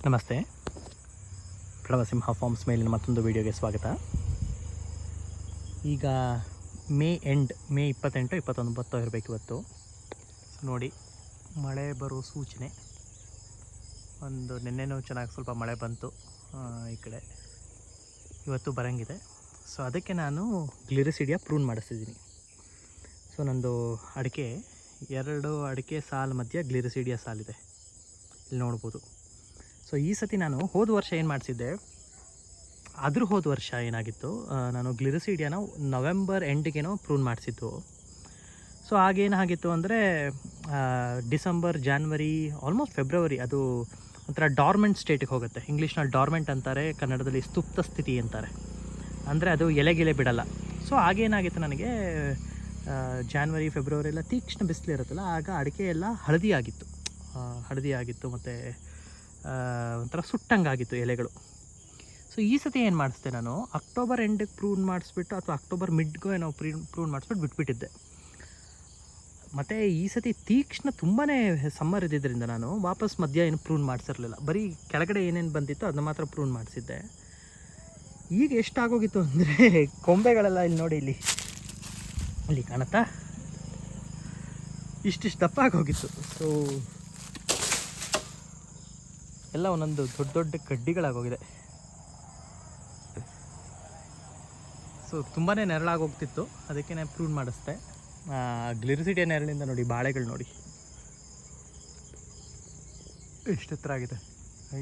ನಮಸ್ತೆ. ಪ್ರಣವಸಿಂಹ ಫಾರ್ಮ್ಸ್ ಮೇಲಿನ ಮತ್ತೊಂದು ವೀಡಿಯೋಗೆ ಸ್ವಾಗತ. ಈಗ ಮೇ 28 29 ಇರಬೇಕು ಇವತ್ತು. ನೋಡಿ, ಮಳೆ ಬರೋ ಸೂಚನೆ. ನಿನ್ನೆನೂ ಚೆನ್ನಾಗಿ ಸ್ವಲ್ಪ ಮಳೆ ಬಂತು ಈ ಕಡೆ. ಇವತ್ತು ಬರೋಂಗಿದೆ. ಸೊ ಅದಕ್ಕೆ ನಾನು ಗ್ಲಿರಿಸಿಡಿಯಾ ಪ್ರೂನ್ ಮಾಡಿಸ್ತಿದ್ದೀನಿ. ಸೊ ನಂದು ಅಡಿಕೆ 2 ಅಡಿಕೆ ಸಾಲು ಮಧ್ಯೆ ಗ್ಲಿರಿಸಿಡಿಯಾ ಸಾಲಿದೆ, ಇಲ್ಲಿ ನೋಡ್ಬೋದು. ಸೊ ಈ ಸತಿ ನಾನು ಹೋದ ವರ್ಷ ಏನು ಮಾಡಿಸಿದ್ದೆ, ಹೋದ ವರ್ಷ ಏನಾಗಿತ್ತು, ನಾನು ಗ್ಲಿರಿಸಿಡಿಯಾನ ನವೆಂಬರ್ ಎಂಡಿಗೇನೋ ಪ್ರೂನ್ ಮಾಡಿಸಿದ್ದು. ಸೊ ಆಗೇನಾಗಿತ್ತು ಅಂದರೆ ಡಿಸೆಂಬರ್, ಜಾನ್ವರಿ, ಆಲ್ಮೋಸ್ಟ್ ಫೆಬ್ರವರಿ ಅದು ಒಂಥರ ಡಾರ್ಮೆಂಟ್ ಸ್ಟೇಟಿಗೆ ಹೋಗುತ್ತೆ. ಇಂಗ್ಲೀಷ್ನಲ್ಲಿ ಡಾರ್ಮೆಂಟ್ ಅಂತಾರೆ, ಕನ್ನಡದಲ್ಲಿ ಸ್ತುಪ್ತ ಸ್ಥಿತಿ ಅಂತಾರೆ. ಅಂದರೆ ಅದು ಎಲೆಗಿಲೆ ಬಿಡಲ್ಲ. ಸೊ ಆಗೇನಾಗಿತ್ತು, ನನಗೆ ಜಾನ್ವರಿ ಫೆಬ್ರವರಿ ಎಲ್ಲ ತೀಕ್ಷ್ಣ ಬಿಸಿಲಿರುತ್ತಲ್ಲ, ಆಗ ಅಡಿಕೆ ಎಲ್ಲ ಹಳದಿ ಆಗಿತ್ತು ಮತ್ತು ಒಂಥರ ಸುಟ್ಟಂಗಾಗಿತ್ತು ಎಲೆಗಳು. ಸೊ ಈ ಸತಿ ಏನು ಮಾಡಿಸ್ದೆ, ನಾನು ಅಕ್ಟೋಬರ್ ಎಂಡಿಗೆ ಪ್ರೂನ್ ಮಾಡಿಸ್ಬಿಟ್ಟು ಅಥವಾ ಅಕ್ಟೋಬರ್ ಮಿಡ್ಗೂ ಏನೋ ಪ್ರೂನ್ ಮಾಡಿಸ್ಬಿಟ್ಟು ಬಿಟ್ಬಿಟ್ಟಿದ್ದೆ. ಮತ್ತು ಈ ಸತಿ ತೀಕ್ಷ್ಣ ತುಂಬಾ ಸಮ್ಮರ್ ಇದ್ದಿದ್ದರಿಂದ ನಾನು ವಾಪಸ್ ಮಧ್ಯ ಏನು ಪ್ರೂನ್ ಮಾಡಿಸಿರಲಿಲ್ಲ. ಬರೀ ಕೆಳಗಡೆ ಏನೇನು ಬಂದಿತ್ತು ಅದನ್ನ ಮಾತ್ರ ಪ್ರೂನ್ ಮಾಡಿಸಿದ್ದೆ. ಈಗ ಎಷ್ಟಾಗೋಗಿತ್ತು ಅಂದರೆ, ಕೊಂಬೆಗಳೆಲ್ಲ ಇಲ್ಲಿ ನೋಡಿ, ಇಲ್ಲಿ ಕಾಣುತ್ತಾ, ಇಷ್ಟಿಷ್ಟು ದಪ್ಪ ಆಗೋಗಿತ್ತು. ಸೊ ಎಲ್ಲ ಒಂದೊಂದು ದೊಡ್ಡ ದೊಡ್ಡ ಕಡ್ಡಿಗಳಾಗೋಗಿದೆ. ಸೊ ತುಂಬಾ ನೆರಳಾಗೋಗ್ತಿತ್ತು, ಅದಕ್ಕೆ ನಾನು ಪ್ರೂನ್ ಮಾಡಿಸ್ದೆ. ಗ್ಲಿರಿಸಿಡಿಯಾ ನೆರಳಿಂದ ನೋಡಿ, ಬಾಳೆಗಳು ನೋಡಿ ಎಷ್ಟು ಹತ್ರ ಆಗಿದೆ.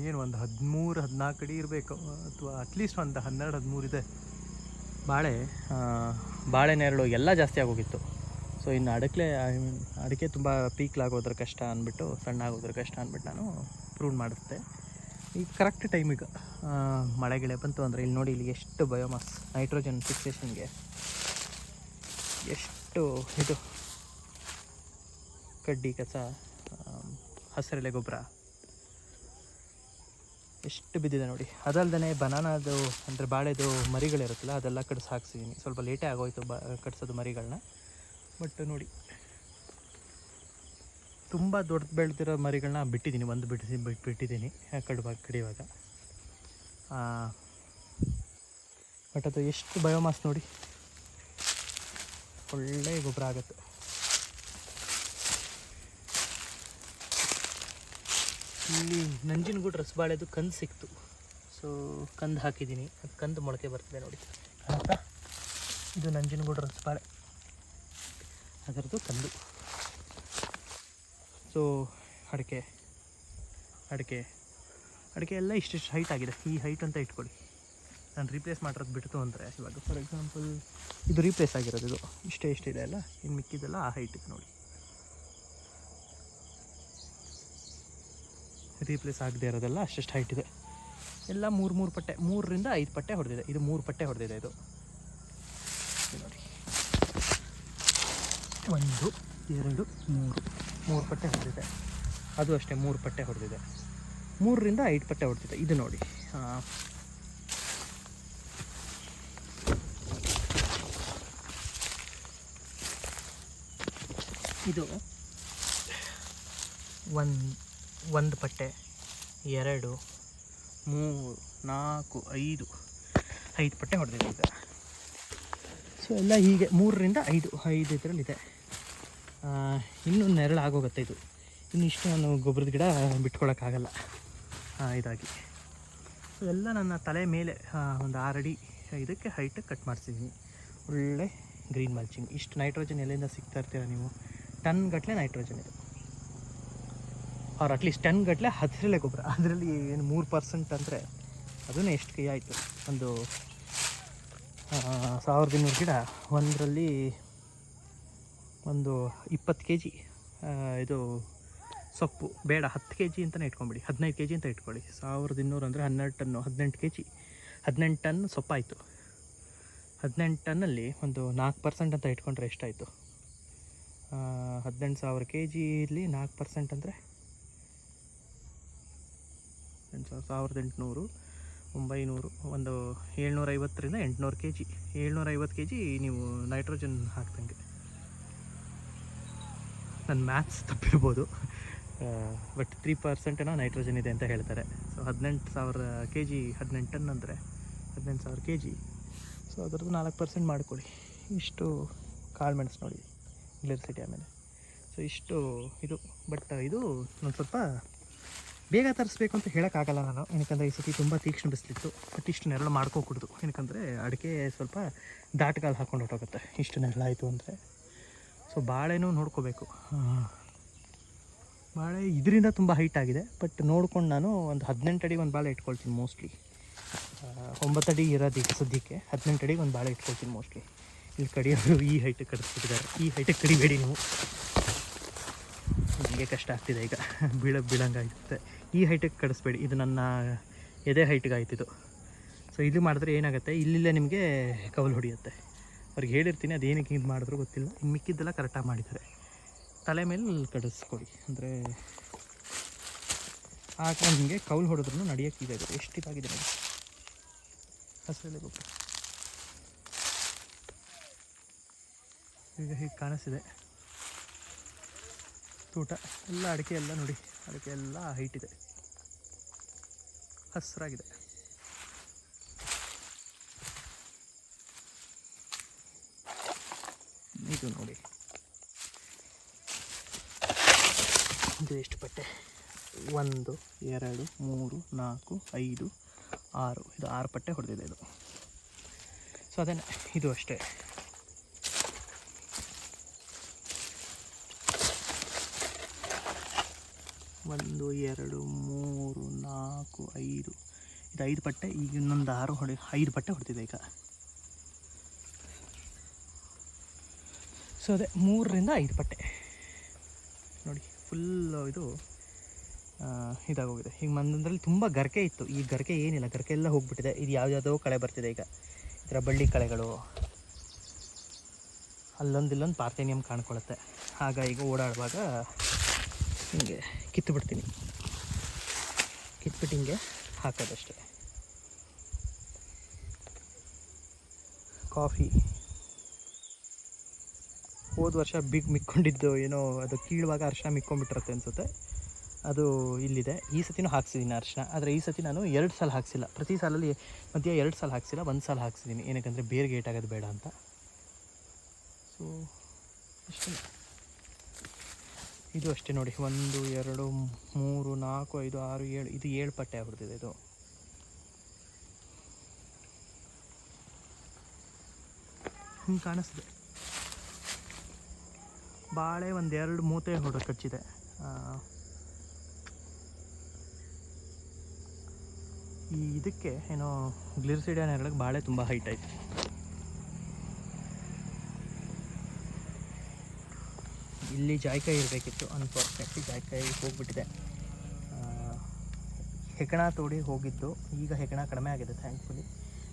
ಏನು ಒಂದು 13-14 ಅಡಿ ಇರಬೇಕು, ಅಥವಾ ಅಟ್ಲೀಸ್ಟ್ ಒಂದು 12-13 ಇದೆ ಬಾಳೆ ನೆರಳು ಎಲ್ಲ ಜಾಸ್ತಿ ಆಗೋಗಿತ್ತು. ಸೊ ಇನ್ನು ಅಡಿಕೆ ತುಂಬ ಪೀಕ್ಲಾಗೋದ್ರ ಕಷ್ಟ ಅಂದ್ಬಿಟ್ಟು, ಸಣ್ಣ ಆಗೋದ್ರ ಕಷ್ಟ ಅಂದ್ಬಿಟ್ಟು ನಾನು ಪ್ರೂನ್ ಮಾಡಿಸ್ದೆ. ಈಗ ಕರೆಕ್ಟ್ ಟೈಮಿಗೆ ಮಳೆಗಿಳೆ ಬಂತು ಅಂದರೆ, ಇಲ್ಲಿ ನೋಡಿ, ಇಲ್ಲಿ ಎಷ್ಟು ಬಯೋಮಾಸ್, ನೈಟ್ರೋಜನ್ ಫಿಕ್ಸೇಷನ್ಗೆ ಎಷ್ಟು ಇದು ಕಡ್ಡಿ ಕಸ, ಹಸಿರೆಲೆ ಗೊಬ್ಬರ ಎಷ್ಟು ಬಿದ್ದಿದೆ ನೋಡಿ. ಅದಲ್ಲದೆ ಬನಾನದು ಅಂದರೆ ಬಾಳೆದು ಮರಿಗಳಿರುತ್ತಲ್ಲ, ಅದೆಲ್ಲ ಕಡ್ಸಿ ಹಾಕ್ಸಿದ್ದೀನಿ. ಸ್ವಲ್ಪ ಲೇಟೇ ಆಗೋಯ್ತು ಕಟ್ಸೋದು ಮರಿಗಳನ್ನ. ಬಟ್ ನೋಡಿ, ತುಂಬ ದೊಡ್ಡ ಬೆಳೆದಿರೋ ಮರಿಗಳನ್ನ ಬಿಟ್ಟಿದ್ದೀನಿ, ಬಿಟ್ಟಿದ್ದೀನಿ ಕಡಿಯುವಾಗ. ಬಟ್ ಅದು ಎಷ್ಟು ಬಯೋಮಾಸ್ ನೋಡಿ, ಒಳ್ಳೆಯ ಗೊಬ್ಬರ ಆಗುತ್ತೆ. ಇಲ್ಲಿ ನಂಜನಗೂಡು ರಸಬಾಳೆದು ಕಂದು ಸಿಕ್ತು. ಸೊ ಕಂದು ಹಾಕಿದ್ದೀನಿ, ಅದು ಕಂದು ಮೊಳಕೆ ಬರ್ತಿದೆ ನೋಡಿ, ಆಯಿತಾ. ಇದು ನಂಜನಗೂಡು ರಸಬಾಳೆ, ಅದರದ್ದು ಕಂದು. ಸೊ ಅಡಿಕೆ ಎಲ್ಲ ಇಷ್ಟಿಷ್ಟು ಹೈಟ್ ಆಗಿದೆ. ಈ ಹೈಟ್ ಅಂತ ಇಟ್ಕೊಳ್ಳಿ. ನಾನು ರೀಪ್ಲೇಸ್ ಮಾಡಿರೋದು ಬಿಡ್ತು ಅಂದರೆ, ಇವಾಗ ಫಾರ್ ಎಕ್ಸಾಂಪಲ್ ಇದು ರೀಪ್ಲೇಸ್ ಆಗಿರೋದು, ಇದು ಇಷ್ಟಿದೆ ಅಲ್ಲ, ಇನ್ನು ಮಿಕ್ಕಿದೆಲ್ಲ ಆ ಹೈಟ್ ಇದೆ ನೋಡಿ. ರೀಪ್ಲೇಸ್ ಆಗದೆ ಇರೋದೆಲ್ಲ ಅಷ್ಟು ಹೈಟ್ ಇದೆ. ಎಲ್ಲ 3 ಪಟ್ಟೆ, 3ರಿಂದ 5 ಪಟ್ಟೆ ಹೊಡೆದಿದೆ. ಇದು 3 ಪಟ್ಟೆ ಹೊಡೆದಿದೆ. ಇದು ನೋಡಿ, 1 2 3 ಪಟ್ಟೆ ಹೊಡೆದಿದೆ. ಅದು ಅಷ್ಟೇ 3 ಪಟ್ಟೆ ಹೊಡೆದಿದೆ. 3ರಿಂದ 5 ಪಟ್ಟೆ ಹೊಡೆದಿದೆ. ಇದು ನೋಡಿ, ಇದು 1 ಪಟ್ಟೆ, 2 3 4 5 ಪಟ್ಟೆ ಹೊಡೆದಿದೆ ಈಗ. ಸೊ ಎಲ್ಲ ಹೀಗೆ 3ರಿಂದ 5 ಇದರಲ್ಲಿದೆ. ಇನ್ನೂ ನೆರಳು ಆಗೋಗುತ್ತೆ ಇದು. ಇನ್ನು ಇಷ್ಟು ನಾನು ಗೊಬ್ಬರದ ಗಿಡ ಬಿಟ್ಕೊಳಕ್ಕಾಗಲ್ಲ ಇದಾಗಿ. ಸೊ ಎಲ್ಲ ನನ್ನ ತಲೆ ಮೇಲೆ ಒಂದು 6 ಅಡಿ ಇದಕ್ಕೆ ಹೈಟಿಗೆ ಕಟ್ ಮಾಡಿಸಿದ್ದೀನಿ. ಒಳ್ಳೆ ಗ್ರೀನ್ ಮಲ್ಚಿಂಗ್. ಇಷ್ಟು ನೈಟ್ರೋಜನ್ ಎಲ್ಲಿಂದ ಸಿಗ್ತಾ ಇರ್ತೀರ ನೀವು? ಟನ್ ಗಟ್ಟಲೆ ನೈಟ್ರೋಜನ್ ಇದು, ಅವ್ರು ಅಟ್ಲೀಸ್ಟ್ ಟನ್ ಗಟ್ಟಲೆ ಹಸಿರೆಲೆ ಗೊಬ್ಬರ. ಅದರಲ್ಲಿ ಏನು 3% ಅಂದರೆ ಅದನ್ನೇ ಎಷ್ಟು ಕೈ ಆಯಿತು. ಒಂದು 1200 ಗಿಡ, ಒಂದರಲ್ಲಿ ಒಂದು 20 kg ಇದು ಸೊಪ್ಪು ಬೇಡ, 10 kg ಅಂತಲೇ ಇಟ್ಕೊಂಬಿಡಿ, 15 kg ಅಂತ ಇಟ್ಕೊಳ್ಳಿ. 1200 ಅಂದರೆ 12 ಟನ್ನು, 18 kg, 18 ಟನ್ ಸೊಪ್ಪಾಯಿತು. 18 ಟನ್ನಲ್ಲಿ ಒಂದು 4% ಅಂತ ಇಟ್ಕೊಂಡ್ರೆ ಎಷ್ಟಾಯಿತು? 18,000 kg ಇಲ್ಲಿ 4% ಅಂದರೆ 1800, 900, ಒಂದು 750ರಿಂದ 800 kg, 750 kg ನೀವು ನೈಟ್ರೋಜನ್ ಹಾಕ್ದಂಗೆ. ನನ್ನ ಮ್ಯಾಥ್ಸ್ ತಪ್ಪಿರ್ಬೋದು, ಬಟ್ 3% ಏನೋ ನೈಟ್ರೋಜನ್ ಇದೆ ಅಂತ ಹೇಳ್ತಾರೆ. ಸೊ 18,000 ಕೆ ಜಿ, 18 ಟನ್ ಅಂದರೆ 18,000 ಕೆ ಜಿ. ಸೊ ಅದರದ್ದು 4% ಮಾಡ್ಕೊಳ್ಳಿ. ಇಷ್ಟು ಕಾಳು ಮೆಣಸು ನೋಡಿ ಗ್ಲಿರಿಸಿಡಿಯಾ ಮೇಲೆ. ಸೊ ಇಷ್ಟು ಇದು. ಬಟ್ ಇದು ಒಂದು ಸ್ವಲ್ಪ ಬೇಗ ತರಿಸ್ಬೇಕು ಅಂತ ಹೇಳೋಕ್ಕಾಗಲ್ಲ ನಾನು, ಏನಕ್ಕಂದರೆ ಈ ಸತಿ ತುಂಬ ತೀಕ್ಷ್ಣ ಬಿಸಿಲಿತ್ತು. ಬಟ್ ಇಷ್ಟು ನೆರಳು ಮಾಡ್ಕೋಕೂಡ್ದು, ಏನಕ್ಕಂದರೆ ಅಡಿಕೆ ಸ್ವಲ್ಪ ದಾಟ್ಗಾಲು ಹಾಕ್ಕೊಂಡು ಹೊಟ್ಟೋಗುತ್ತೆ ಇಷ್ಟು ನೆರಳಾಯಿತು ಅಂದರೆ. ಸೊ ಬಾಳೆನೂ ನೋಡ್ಕೋಬೇಕು. ಬಾಳೆ ಇದರಿಂದ ತುಂಬ ಹೈಟ್ ಆಗಿದೆ. ಬಟ್ ನೋಡ್ಕೊಂಡು ನಾನು ಒಂದು 18 ಅಡಿಗೆ ಒಂದು ಬಾಳೆ ಇಟ್ಕೊಳ್ತೀನಿ ಮೋಸ್ಟ್ಲಿ. 9 ಅಡಿ ಇರೋದು ಈಗ ಸದ್ಯಕ್ಕೆ, 18 ಅಡಿಗೆ ಒಂದು ಬಾಳೆ ಇಟ್ಕೊಳ್ತೀನಿ ಮೋಸ್ಟ್ಲಿ. ಇಲ್ಲಿ ಕಡಿಯೋರು ಈ ಹೈಟಿಗೆ ಕಡಿಸ್ಬಿಟ್ಟಿದ್ದಾರೆ. ಈ ಹೈಟಿಗೆ ಕಡಿಬೇಡಿ ನೀವು, ನನಗೆ ಕಷ್ಟ ಆಗ್ತಿದೆ ಈಗ, ಬೀಳಂಗಾಗುತ್ತೆ. ಈ ಹೈಟಿಗೆ ಕಡಿಸ್ಬೇಡಿ, ಇದು ನನ್ನ ಎದೆ ಹೈಟಿಗೆ ಆಯ್ತಿದ್ದು. ಸೊ ಇದು ಮಾಡಿದ್ರೆ ಏನಾಗುತ್ತೆ, ಇಲ್ಲಿಲ್ಲೇ ನಿಮಗೆ ಕವಲು ಹೊಡೆಯುತ್ತೆ. ಅವ್ರಿಗೆ ಹೇಳಿರ್ತೀನಿ, ಅದೇನಕ್ಕೆ ಇದು ಮಾಡಿದ್ರು ಗೊತ್ತಿಲ್ಲ. ಇನ್ನು ಮಿಕ್ಕಿದ್ದೆಲ್ಲ ಕರೆಕ್ಟಾಗಿ ಮಾಡಿದ್ದಾರೆ. ತಲೆ ಮೇಲೆ ಕಡಿಸ್ಕೊಡಿ, ಅಂದರೆ ಹಾಕೊಂಡು ನಿಮಗೆ ಕೌಲು ಹೊಡೆದ್ರೂ ನಡೆಯೋಕ್ಕೆ ಇದಾಗಿದೆ. ಎಷ್ಟು ಇದಾಗಿದೆ ನೋಡಿ, ಹಸಿರೆಲೆ ಗೊಬ್ಬರ ಈಗ ಹೀಗೆ ಕಾಣಿಸ್ತಿದೆ. ತೋಟ ಎಲ್ಲ ಅಡಿಕೆ ಎಲ್ಲ ನೋಡಿ, ಅಡಿಕೆ ಎಲ್ಲ ಹೈಟ್ ಇದೆ, ಹಸಿರಾಗಿದೆ. ಇದು ನೋಡಿ, ಇದು ಎಷ್ಟು ಪಟ್ಟೆ, 1 2 3 4 5 6, ಇದು 6 ಪಟ್ಟೆ ಹೊಡೆದಿದೆ ಇದು. ಸೊ ಅದೇ ಇದು ಅಷ್ಟೇ. ಒಂದು 2 3 4 5, ಇದು 5 ಪಟ್ಟೆ. ಈಗ ಇನ್ನೊಂದು 5 ಪಟ್ಟೆ ಹೊಡೆದಿದೆ ಈಗ. ಸೊ ಅದೇ 3 ರಿಂದ 5 ಪಟ್ಟೆ ನೋಡಿ, ಫುಲ್ಲು ಇದು ಇದಾಗೋಗಿದೆ. ಈಗ ಮಂದ್ರಲ್ಲಿ ತುಂಬ ಗರಿಕೆ ಇತ್ತು, ಈ ಗರಿಕೆ ಏನಿಲ್ಲ, ಗರಿಕೆ ಎಲ್ಲ ಹೋಗ್ಬಿಟ್ಟಿದೆ. ಇದು ಯಾವುದ್ಯಾವುದೋ ಕಳೆ ಬರ್ತಿದೆ ಈಗ, ಈ ಥರ ಬಳ್ಳಿ ಕಳೆಗಳು, ಅಲ್ಲೊಂದಿಲ್ಲೊಂದು ಪಾರ್ಥೇನಿಯಂ ಕಾಣ್ಕೊಳ್ಳುತ್ತೆ. ಆಗ ಈಗ ಓಡಾಡುವಾಗ ಹಿಂಗೆ ಕಿತ್ತುಬಿಡ್ತೀನಿ, ಕಿತ್ಬಿಟ್ಟು ಹಿಂಗೆ ಹಾಕೋದಷ್ಟೇ. ಕಾಫಿ ಹೋದ ವರ್ಷ ಮಿಕ್ಕೊಂಡಿದ್ದು ಏನೋ, ಅದು ಕೀಳುವಾಗ ಅರಿಶಿನ ಮಿಕ್ಕೊಂಡ್ಬಿಟ್ಟಿರುತ್ತೆ ಅನಿಸುತ್ತೆ, ಅದು ಇಲ್ಲಿದೆ. ಈ ಸತಿನೂ ಹಾಕ್ಸಿದ್ದೀನಿ ಅರಿಶಿನ, ಆದರೆ ಈ ಸತಿ ನಾನು 2 ಸಲ ಹಾಕ್ಸಿಲ್ಲ. ಪ್ರತಿ ಸಾಲಲ್ಲಿ ಮಧ್ಯ 2 ಸಲ ಹಾಕ್ಸಿಲ್ಲ, 1 ಸಲ ಹಾಕ್ಸಿದ್ದೀನಿ, ಏನಕ್ಕಂದರೆ ಬೇರ್ಗೆ ಏಟಾಗೋದು ಬೇಡ ಅಂತ. ಸೊ ಅಷ್ಟೇ. ಇದು ಅಷ್ಟೇ ನೋಡಿ, 1 2 3 4 5 6 7, ಇದು 7 ಪಟ್ಟೆ ಆಗ್ಬಿಡ್ತಿದೆ ಇದು. ಹಿಂಗೆ ಕಾಣಿಸ್ತಿದೆ. ಬಾಳೆ 1 2 ಮೂಟೆ ಕಚ್ಚಿದೆ. ಈ ಇದಕ್ಕೆ ಏನೋ ಗ್ಲಿರಿಸಿಡಿಯಾ ನೆರಳಿಗೆ ಬಾಳೆ ತುಂಬ ಹೈಟ್ ಆಯಿತು. ಇಲ್ಲಿ ಜಾಯ್ಕಾಯಿ ಇರಬೇಕಿತ್ತು, ಅನ್ಫಾರ್ಚುನೇಟ್ಲಿ ಜಾಯ್ಕಾಯಿ ಹೋಗ್ಬಿಟ್ಟಿದೆ. ಹೆಗಣ ತೋಡಿ ಹೋಗಿದ್ದು, ಈಗ ಹೆಗಣ ಕಡಿಮೆ ಆಗಿದೆ ಥ್ಯಾಂಕ್ಫುಲಿ.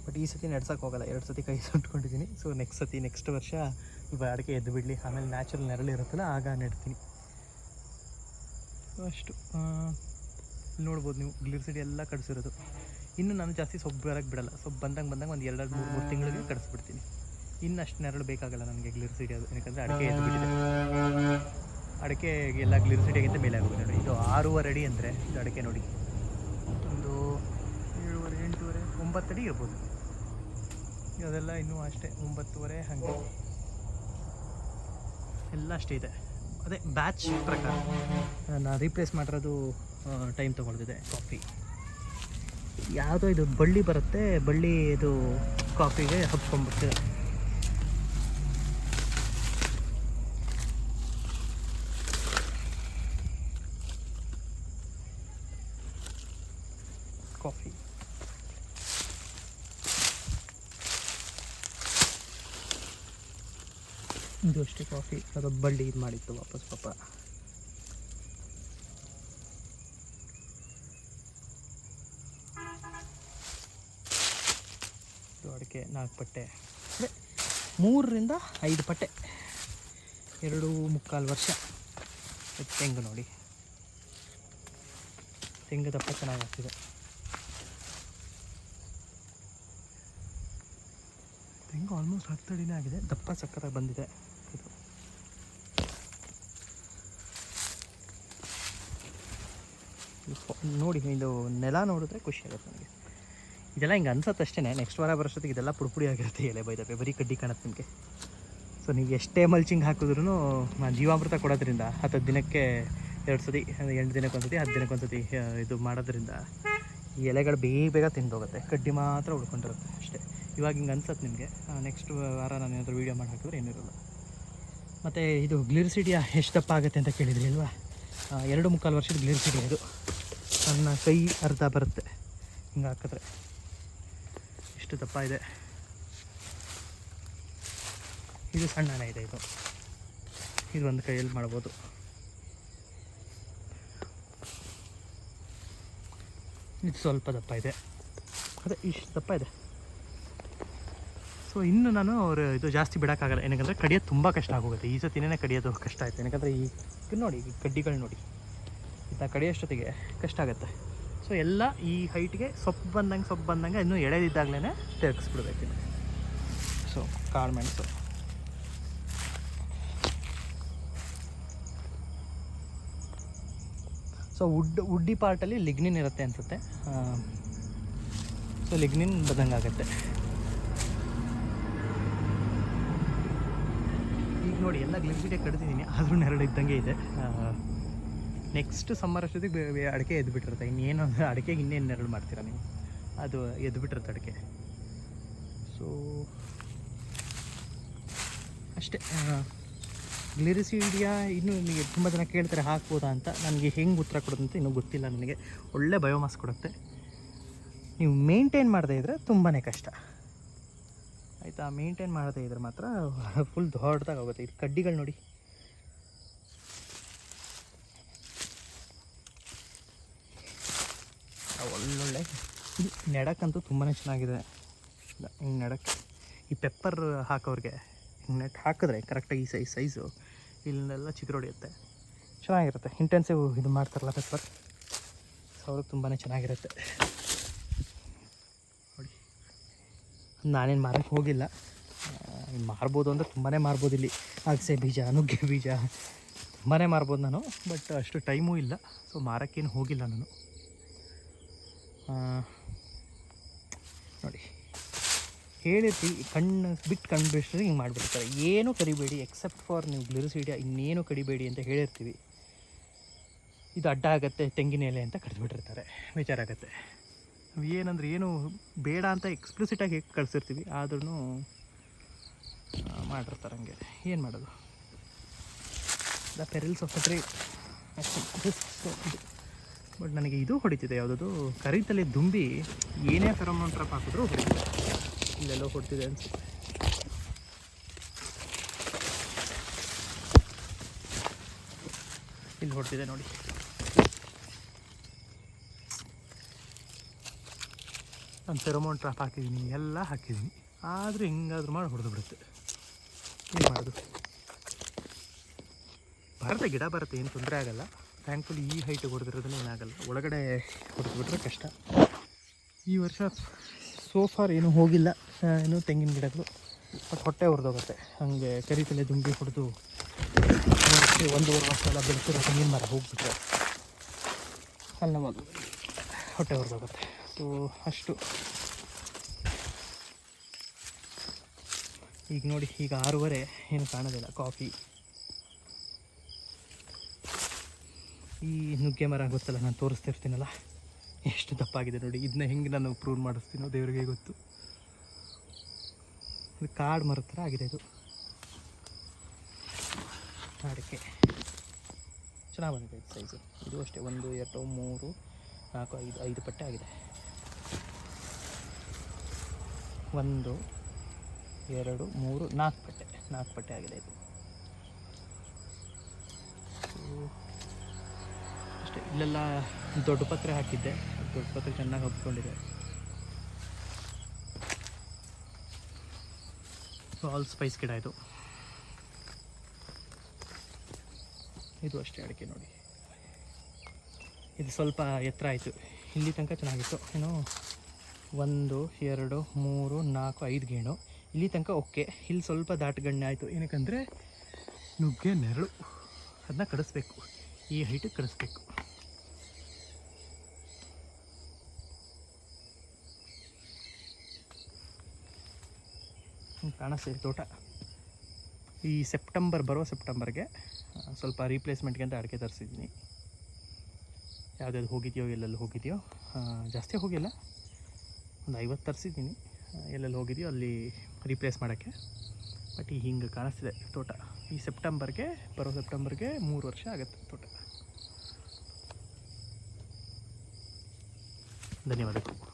ಬಟ್ ಈ ಸತಿ ನಡ್ಸೋಕ್ಕೆ ಹೋಗಲ್ಲ, 2 ಸತಿ ಕೈ ಸುಟ್ಕೊಂಡಿದ್ದೀನಿ. ಸೊ ನೆಕ್ಸ್ಟ್ ವರ್ಷ ಈ ಅಡಿಕೆ ಎದ್ದು ಬಿಡಲಿ, ಆಮೇಲೆ ನ್ಯಾಚುರಲ್ ನೆರಳು ಇರುತ್ತಲ್ಲ ಆಗ ನೆಡ್ತೀನಿ. ಅಷ್ಟು ನೋಡ್ಬೋದು ನೀವು, ಗ್ಲಿರಿಸಿಡಿಯಾ ಎಲ್ಲ ಕಡಿಸಿರೋದು. ಇನ್ನು ನಾನು ಜಾಸ್ತಿ ಸೊಪ್ಪು ಬರೋಕ್ಕೆ ಬಿಡಲ್ಲ, ಸೊಪ್ಪು ಬಂದಂಗೆ ಒಂದು 2-3 ತಿಂಗಳಿಗೆ ಕಡಿಸ್ಬಿಡ್ತೀನಿ. ಇನ್ನು ಅಷ್ಟು ನೆರಳು ಬೇಕಾಗಲ್ಲ ನನಗೆ ಗ್ಲಿರಿಸಿಡಿಯಾದು, ಯಾಕಂದರೆ ಅಡಿಕೆ ಎದ್ದು ಬಿಟ್ಟಿದೆ. ಅಡಿಕೆ ಎಲ್ಲ ಗ್ಲಿರಿಸಿಡಿಯಾಗಿಂತ ಮೇಲೆ ಆಗೋದು ನೋಡಿ. ಇದು 6.5 ಅಡಿ ಅಂದರೆ ಇದು ಅಡಿಕೆ ನೋಡಿ, ಒಂದು 7.5 8.5 9 ಅಡಿ ಇರ್ಬೋದು. ಅದೆಲ್ಲ ಇನ್ನೂ ಅಷ್ಟೇ 9.5 ಹಾಗೆ ಎಲ್ಲ ಅಷ್ಟೇ ಇದೆ. ಅದೇ ಬ್ಯಾಚ್ ಪ್ರಕಾರ ನಾನು ರೀಪ್ಲೇಸ್ ಮಾಡಿರೋದು ಟೈಮ್ ತೊಗೊಳ್ತಿದೆ. ಕಾಫಿ ಯಾವುದೋ ಇದು ಬಳ್ಳಿ ಬರುತ್ತೆ, ಬಳ್ಳಿ ಇದು ಕಾಫಿಗೆ ಹಬ್ಸ್ಕೊಂಡ್ಬಿಡ್ತಿದೆ. ಕಾಫಿ ಇದು ಅಷ್ಟೇ. ಕಾಫಿ ಅದು ಬಳ್ಳಿ ಇದು ಮಾಡಿತ್ತು ವಾಪಸ್ ಪಾಪ. ಇದು ಅಡಿಕೆ 4 ಪಟ್ಟೆ, ಅದೇ 3 ರಿಂದ 5 ಪಟ್ಟೆ, 2.25 ವರ್ಷ. ತೆಂಗು ನೋಡಿ, ತೆಂಗು ದಪ್ಪ ಚೆನ್ನಾಗಿ ಆಗ್ತಿದೆ. ತೆಂಗು ಆಲ್ಮೋಸ್ಟ್ 10 ಅಡಿನೇ ಆಗಿದೆ, ದಪ್ಪ ಸಕ್ಕತ್ತಾಗಿ ಬಂದಿದೆ. ಇದು ನೋಡಿ, ಇದು ನೆಲ ನೋಡಿದ್ರೆ ಖುಷಿ ಆಗುತ್ತೆ ನನಗೆ. ಇದೆಲ್ಲ ಹಿಂಗೆ ಅನ್ಸತ್ತೆ ಅಷ್ಟೇ. ನೆಕ್ಸ್ಟ್ ವಾರ ಬರೋಷ್ಟೊತ್ತಿಗೆ ಇದೆಲ್ಲ ಪುಡಿ ಆಗಿರುತ್ತೆ ಎಲೆ ಬೈದವೆ, ಬರೀ ಕಡ್ಡಿ ಕಾಣುತ್ತೆ ನಿಮಗೆ. ಸೊ ನೀವು ಎಷ್ಟೇ ಮಲ್ಚಿಂಗ್ ಹಾಕಿದ್ರೂ ಜೀವಾಮೃತ ಕೊಡೋದ್ರಿಂದ 10 ದಿನಕ್ಕೆ 2 ಸತಿ, 8 ದಿನಕ್ಕೆ ಒಂದು ಸತಿ, 10 ದಿನಕ್ಕೆ ಒಂದು ಸತಿ ಇದು ಮಾಡೋದ್ರಿಂದ ಈ ಎಲೆಗಳು ಬೇಗ ತಿಂದೋಗುತ್ತೆ, ಕಡ್ಡಿ ಮಾತ್ರ ಉಳ್ಕೊಂಡಿರುತ್ತೆ ಅಷ್ಟೇ. ಇವಾಗ ಹಿಂಗೆ ಅನ್ಸತ್ತೆ ನಿಮಗೆ. ನೆಕ್ಸ್ಟ್ ವಾರ ನಾನು ಏನಾದರೂ ವೀಡಿಯೋ ಮಾಡಿ ಹಾಕಿದ್ರೆ ಏನಿರೋಲ್ಲ. ಮತ್ತು ಇದು ಗ್ಲಿರಿಸಿಡಿಯಾ ಎಷ್ಟು ದಪ್ಪ ಆಗುತ್ತೆ ಅಂತ ಕೇಳಿದ್ರಿ ಅಲ್ವಾ? 2.25 ವರ್ಷದ ಗ್ಲಿರಿಸಿಡಿಯಾ ಇದು. ನನ್ನ ಕೈ ಅರ್ಧ ಬರುತ್ತೆ ಹಿಂಗೆ ಹಾಕಿದ್ರೆ. ಎಷ್ಟು ದಪ್ಪ ಇದೆ. ಇದು ಸಣ್ಣನೇ ಇದೆ. ಇದು ಒಂದು ಕೈಯಲ್ಲಿ ಮಾಡ್ಬೋದು. ಇದು ಸ್ವಲ್ಪ ದಪ್ಪ ಇದೆ, ಅದೇ ಇಷ್ಟು ದಪ್ಪ ಇದೆ. ಸೊ ಇನ್ನು ನಾನು ಇದು ಜಾಸ್ತಿ ಬಿಡೋಕ್ಕಾಗಲ್ಲ, ಏನಕ್ಕಂದರೆ ಕಡಿಯೋದು ತುಂಬ ಕಷ್ಟ ಆಗೋಗುತ್ತೆ. ಈ ಸತಿನೇ ಕಡಿಯೋದು ಕಷ್ಟ ಆಯಿತು, ಏನಕ್ಕಂದರೆ ಈ ನೋಡಿ ಈ ಕಡ್ಡಿಗಳು ನೋಡಿ, ಇದನ್ನ ಕಡಿಯೋಷ್ಟೊತ್ತಿಗೆ ಕಷ್ಟ ಆಗುತ್ತೆ. ಸೊ ಎಲ್ಲ ಈ ಹೈಟ್ಗೆ ಸೊಪ್ಪು ಬಂದಂಗೆ ಇನ್ನೂ ಎಳೆದಿದ್ದಾಗಲೇ ತೆಗೆಸ್ಬಿಡ್ಬೇಕು. ಸೊ ಕಾಳು ಮೆಣಸು, ಸೊ ಉಡ್ಡಿ ಪಾರ್ಟಲ್ಲಿ ಲಿಗ್ನಿನ್ ಇರುತ್ತೆ ಅನಿಸುತ್ತೆ. ಸೊ ಲಿಗ್ನಿನ್ ಬದಂಗೆ ಆಗುತ್ತೆ. ಈಗ ನೋಡಿ ಎಲ್ಲ ಗ್ಲಿರಿಸಿಡಿಯಾ ಕಡ್ದಿದ್ದೀನಿ, ಆದ್ರೂ ನೆರಳು ಇದ್ದಂಗೆ ಇದೆ. ನೆಕ್ಸ್ಟ್ ಸಮ್ಮರ್ ಅಷ್ಟೊತ್ತಿಗೆ ಅಡಿಕೆ ಎದ್ದು ಬಿಟ್ಟಿರುತ್ತೆ. ಇನ್ನೇನು ಅಡಿಕೆಗೆ ಇನ್ನೇನು ನೆರಳು ಮಾಡ್ತೀರಾ ನೀವು, ಅದು ಎದ್ದು ಬಿಟ್ಟಿರುತ್ತೆ ಅಡಿಕೆ. ಸೊ ಅಷ್ಟೇ. ಗ್ಲಿರಿಸಿಡಿಯಾ ಇನ್ನೂ ನಿಮಗೆ ತುಂಬ ಜನ ಕೇಳ್ತಾರೆ ಹಾಕ್ಬೋದಾ ಅಂತ. ನನಗೆ ಹೆಂಗೆ ಉತ್ತರ ಕೊಡೋದಂತ ಇನ್ನೂ ಗೊತ್ತಿಲ್ಲ ನನಗೆ. ಒಳ್ಳೆ ಬಯೋಮಾಸ್ ಕೊಡುತ್ತೆ. ನೀವು ಮೇಂಟೈನ್ ಮಾಡದೇ ಇದ್ದರೆ ತುಂಬಾ ಕಷ್ಟ ಆಯಿತಾ. ಮೇಂಟೈನ್ ಮಾಡದೇ ಇದ್ರೆ ಮಾತ್ರ ಫುಲ್ ದೊಡ್ಡದಾಗಿ ಆಗುತ್ತೆ. ಇದು ಕಡ್ಡಿಗಳು ನೋಡಿ, ಒಳ್ಳೊಳ್ಳೆ. ಇದು ನೆಡಕ್ಕಂತೂ ತುಂಬಾ ಚೆನ್ನಾಗಿದೆ. ಹಿಂಗೆ ನೆಡಕ್ಕೆ ಈ ಪೆಪ್ಪರ್ ಹಾಕೋರಿಗೆ ನೆಟ್ ಹಾಕಿದ್ರೆ ಕರೆಕ್ಟಾಗಿ ಈ ಸೈಜು ಇಲ್ಲೆಲ್ಲ ಚಿಗುರು ಹೊಡೆಯುತ್ತೆ, ಚೆನ್ನಾಗಿರುತ್ತೆ. ಇಂಟೆನ್ಸಿವ್ ಇದು ಮಾಡ್ತಾರಲ್ಲ ಪೆಪ್ಪರ್, ಸೊ ಅವ್ರಿಗೆ ತುಂಬಾ ಚೆನ್ನಾಗಿರುತ್ತೆ ನೋಡಿ. ನಾನೇನು ಮಾರಕ್ಕೆ ಹೋಗಿಲ್ಲ, ಮಾರ್ಬೋದು ಅಂದರೆ ತುಂಬಾ ಮಾರ್ಬೋದು. ಇಲ್ಲಿ ಅಗಸೆ ಬೀಜ, ನುಗ್ಗೆ ಬೀಜ ತುಂಬಾ ಮಾರ್ಬೋದು ನಾನು, ಬಟ್ ಅಷ್ಟು ಟೈಮೂ ಇಲ್ಲ. ಸೊ ಮಾರೋಕ್ಕೇನು ಹೋಗಿಲ್ಲ ನಾನು. ನೋಡಿ ಹೇಳಿರ್ತೀವಿ, ಕಣ್ಣು ಬಿಟ್ಟರೆ ಹಿಂಗೆ ಮಾಡಿಬಿಡ್ತಾರೆ. ಏನೂ ಕಡಿಬೇಡಿ ಎಕ್ಸೆಪ್ಟ್ ಫಾರ್ ನೀವು ಗ್ಲಿರಿಸಿಡಿಯಾ, ಇನ್ನೇನು ಕಡಿಬೇಡಿ ಅಂತ ಹೇಳಿರ್ತೀವಿ. ಇದು ಅಡ್ಡ ಆಗುತ್ತೆ ತೆಂಗಿನ ಎಲೆ ಅಂತ ಕಡಿದ್ಬಿಟ್ಟಿರ್ತಾರೆ, ವಿಚಾರ ಆಗುತ್ತೆ. ಏನಂದ್ರೆ ಏನು ಬೇಡ ಅಂತ ಎಕ್ಸ್ಪ್ಲಿಸಿಟಾಗಿ ಕಳಿಸಿರ್ತೀವಿ, ಆದ್ರೂ ಮಾಡಿರ್ತಾರೆ ಹಂಗೆ. ಏನು ಮಾಡೋದು, ದ ಪೆರಿಲ್ಸ್ ಆಫ್ ದ ಟ್ರೇಡ್ ಅಷ್ಟೇ. ಬಟ್ ನನಗೆ ಇದು ಹೊಡಿತಿದೆ, ಯಾವುದದು ಕರಿತಲೆ ದುಂಬಿ. ಏನೇ ಫೆರೋಮೋನ್ ಟ್ರಾಪ್ ಹಾಕಿದ್ರೂ ಹೊಡಿತಿದೆ. ಇಲ್ಲೆಲ್ಲೋ ಹೊಡ್ತಿದೆ ಅನಿಸುತ್ತೆ. ಇಲ್ಲಿ ಹೊಡ್ತಿದೆ ನೋಡಿ. ನಾನು ಫೆರೋಮೋನ್ ಟ್ರಾಪ್ ಹಾಕಿದ್ದೀನಿ, ಎಲ್ಲ ಹಾಕಿದ್ದೀನಿ, ಆದರೂ ಹಿಂಗಾದ್ರೂ ಮಾಡಿ ಹೊಡೆದು ಬಿಡುತ್ತೆ. ಏನು ಮಾಡೋದು, ಬರುತ್ತೆ, ಗಿಡ ಬರುತ್ತೆ, ಏನು ತೊಂದರೆ ಆಗೋಲ್ಲ. ಥ್ಯಾಂಕ್ಫುಲಿ ಈ ಹೈಟಿಗೆ ಹೊಡೆದಿರೋದನ್ನ ಏನಾಗಲ್ಲ. ಒಳಗಡೆ ಹೊಡೆದ್ಬಿಟ್ರೆ ಕಷ್ಟ. ಈ ವರ್ಷ ಸೋಫಾರ್ ಏನೂ ಹೋಗಿಲ್ಲ, ಏನು ತೆಂಗಿನ ಗಿಡಗಳು. ಬಟ್ ಹೊಟ್ಟೆ ಹೊಡೆದೋಗುತ್ತೆ ಹಾಗೆ. ಕರಿತಲೆ ದುಂಬಿ ಹೊಡೆದು 1.5 ವರ್ಷ ಎಲ್ಲ ಬೆಳೆಸಿರೋ ತೆಂಗಿನ ಮರ ಹೋಗ್ಬಿಟ್ರೆ ಅಲ್ಲವಾಗ ಹೊಟ್ಟೆ ಹೊಡೆದೋಗುತ್ತೆ. ಸೊ ಅಷ್ಟು. ಈಗ ನೋಡಿ, ಈಗ 6:30, ಏನು ಕಾಣೋದಿಲ್ಲ. ಕಾಫಿ, ಈ ನುಗ್ಗೆ ಮರ ಗೊತ್ತಲ್ಲ, ನಾನು ತೋರಿಸ್ತಿರ್ತೀನಲ್ಲ ಎಷ್ಟು ದಪ್ಪಾಗಿದೆ ನೋಡಿ. ಇದನ್ನ ಹೆಂಗೆ ನಾನು ಪ್ರೂವ್ ಮಾಡಿಸ್ತೀನೋ ದೇವರಿಗೆ ಗೊತ್ತು. ಇದು ಕಾಡು ಮರದ ಥರ ಆಗಿದೆ. ಇದು ಅಡಿಕೆ ಚೆನ್ನಾಗಿ ಬಂದಿದೆ. ಇದು ಸೈಜು ಇದು ಅಷ್ಟೇ 1 2 3 4 5 ಪಟ್ಟೆ ಆಗಿದೆ. 1 2 3 4 ಪಟ್ಟೆ ಆಗಿದೆ ಇದು ಅಷ್ಟೇ. ಇಲ್ಲೆಲ್ಲ ದೊಡ್ಡ ಪತ್ರೆ ಹಾಕಿದ್ದೆ, ದೊಡ್ಡ ಪತ್ರೆ ಚೆನ್ನಾಗಿ ಹಬ್ಕೊಂಡಿದೆ. ಆಲ್ ಸ್ಪೈಸ್ ಗಿಡ ಇದು. ಇದು ಅಷ್ಟೇ ಅಡಿಕೆ ನೋಡಿ. ಇದು ಸ್ವಲ್ಪ ಎತ್ತರ ಆಯಿತು, ಇಲ್ಲಿ ತನಕ ಚೆನ್ನಾಗಿತ್ತು. ಏನು 1 2 3 4 5 ಗೇಣು ಇಲ್ಲಿ ತನಕ ಓಕೆ. ಇಲ್ಲಿ ಸ್ವಲ್ಪ ದಾಟಗಣ್ಣೆ ಆಯಿತು, ಏನಕ್ಕಂದರೆ ನುಗ್ಗೆ ನೆರಳು, ಅದನ್ನ ಕಡಿಸ್ಬೇಕು, ಈ ಹೈಟಿಗೆ ಕಡಿಸ್ಬೇಕು. ಕಾಣಿಸ್ತಿದೆ ತೋಟ. ಈ ಬರೋ ಸೆಪ್ಟೆಂಬರ್ಗೆ ಸ್ವಲ್ಪ ರೀಪ್ಲೇಸ್ಮೆಂಟ್ಗೆ ಅಂತ ಅಡಿಕೆ ತರಿಸಿದ್ದೀನಿ. ಯಾವುದ್ಯಾವ್ದು ಹೋಗಿದೆಯೋ ಎಲ್ಲೆಲ್ಲಿ ಹೋಗಿದೆಯೋ, ಜಾಸ್ತಿ ಹೋಗಿಲ್ಲ, ಒಂದು 50 ತರಿಸಿದ್ದೀನಿ. ಎಲ್ಲೆಲ್ಲಿ ಹೋಗಿದೆಯೋ ಅಲ್ಲಿ ರೀಪ್ಲೇಸ್ ಮಾಡೋಕ್ಕೆ. ಬಟ್ ಈ ಹಿಂಗೆ ಕಾಣಿಸ್ತಿದೆ ತೋಟ. ಈ ಬರೋ ಸೆಪ್ಟೆಂಬರ್ಗೆ 3 ವರ್ಷ ಆಗುತ್ತೆ ತೋಟ. ಧನ್ಯವಾದಗಳು.